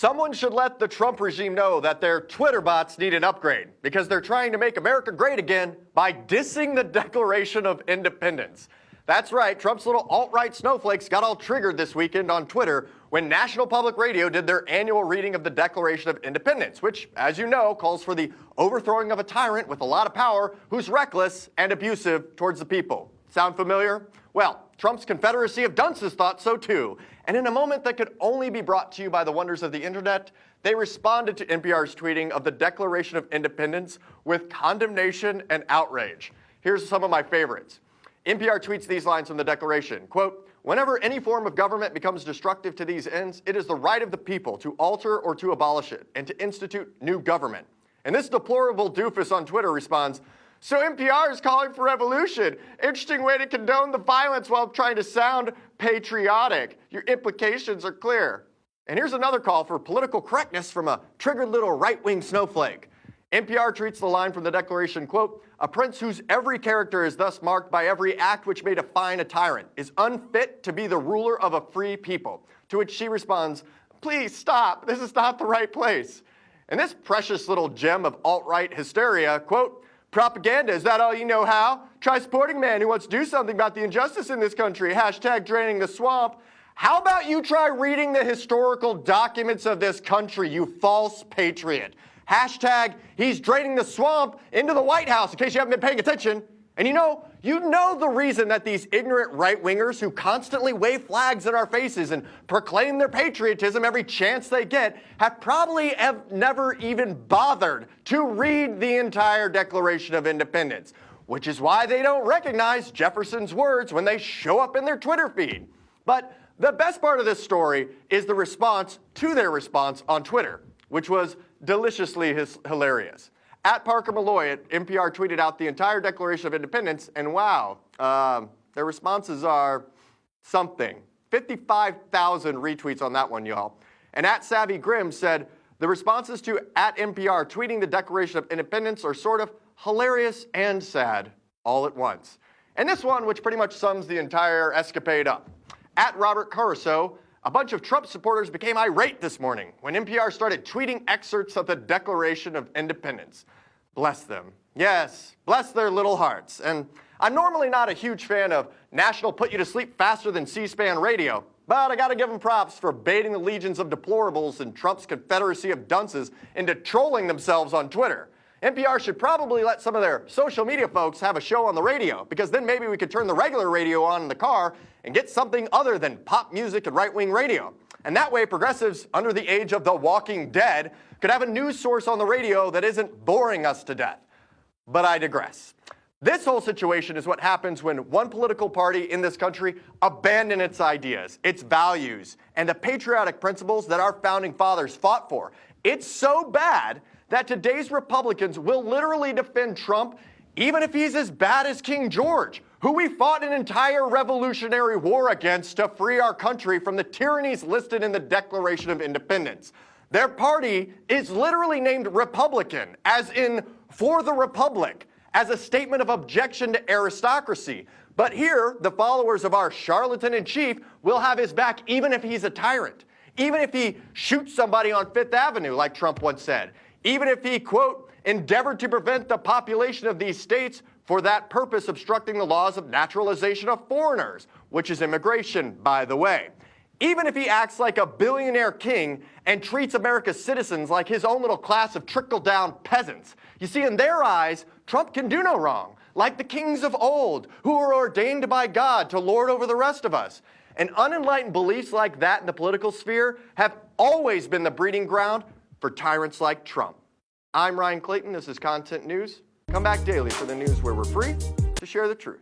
Someone should let the Trump regime know that their Twitter bots need an upgrade because they're trying to make America great again by dissing the Declaration of Independence. That's right, Trump's little alt-right snowflakes got all triggered this weekend on Twitter when National Public Radio did their annual reading of the Declaration of Independence, which, as you know, calls for the overthrowing of a tyrant with a lot of power who's reckless and abusive towards the people. Sound familiar? Well, Trump's Confederacy of Dunces thought so too. And in a moment that could only be brought to you by the wonders of the internet, they responded to NPR's tweeting of the Declaration of Independence with condemnation and outrage. Here's some of my favorites. NPR tweets these lines from the Declaration, quote, "Whenever any form of government becomes destructive to these ends, it is the right of the people to alter or to abolish it and to institute new government." And this deplorable doofus on Twitter responds, "So NPR is calling for revolution. Interesting way to condone the violence while trying to sound patriotic. Your implications are clear." And here's another call for political correctness from a triggered little right-wing snowflake. NPR treats the line from the Declaration, quote, "A prince whose every character is thus marked by every act which may define a tyrant is unfit to be the ruler of a free people." To which she responds, "Please stop. This is not the right place." And this precious little gem of alt-right hysteria, quote, "Propaganda, is that all you know how? Try supporting a man who wants to do something about the injustice in this country. Hashtag draining the swamp. How about you try reading the historical documents of this country, you false patriot? Hashtag he's draining the swamp into the White House, in case you haven't been paying attention. And you know the reason that these ignorant right-wingers who constantly wave flags in our faces and proclaim their patriotism every chance they get have probably never even bothered to read the entire Declaration of Independence, which is why they don't recognize Jefferson's words when they show up in their Twitter feed. But the best part of this story is the response to their response on Twitter, which was deliciously hilarious. At Parker Malloy at NPR tweeted out the entire Declaration of Independence, and wow, their responses are something. 55,000 retweets on that one, y'all. And at Savvy Grimm said, the responses to at NPR tweeting the Declaration of Independence are sort of hilarious and sad all at once. And this one, which pretty much sums the entire escapade up. At Robert Caruso, a bunch of Trump supporters became irate this morning when NPR started tweeting excerpts of the Declaration of Independence. Bless them. Yes, bless their little hearts. And I'm normally not a huge fan of national put you to sleep faster than C-SPAN radio, but I gotta give them props for baiting the legions of deplorables and Trump's Confederacy of Dunces into trolling themselves on Twitter. NPR should probably let some of their social media folks have a show on the radio, because then maybe we could turn the regular radio on in the car and get something other than pop music and right-wing radio. And that way progressives under the age of The Walking Dead could have a news source on the radio that isn't boring us to death. But I digress. This whole situation is what happens when one political party in this country abandons its ideas, its values, and the patriotic principles that our founding fathers fought for. It's so bad that today's Republicans will literally defend Trump even if he's as bad as King George, who we fought an entire revolutionary war against to free our country from the tyrannies listed in the Declaration of Independence. Their party is literally named Republican, as in for the Republic, as a statement of objection to aristocracy. But here, the followers of our charlatan-in-chief will have his back even if he's a tyrant, even if he shoots somebody on Fifth Avenue, like Trump once said, even if he, quote, endeavored to prevent the population of these states for that purpose obstructing the laws of naturalization of foreigners, which is immigration, by the way. Even if he acts like a billionaire king and treats America's citizens like his own little class of trickle-down peasants. You see, in their eyes, Trump can do no wrong, like the kings of old, who were ordained by God to lord over the rest of us. And unenlightened beliefs like that in the political sphere have always been the breeding ground for tyrants like Trump. I'm Ryan Clayton. This is Content News. Come back daily for the news where we're free to share the truth.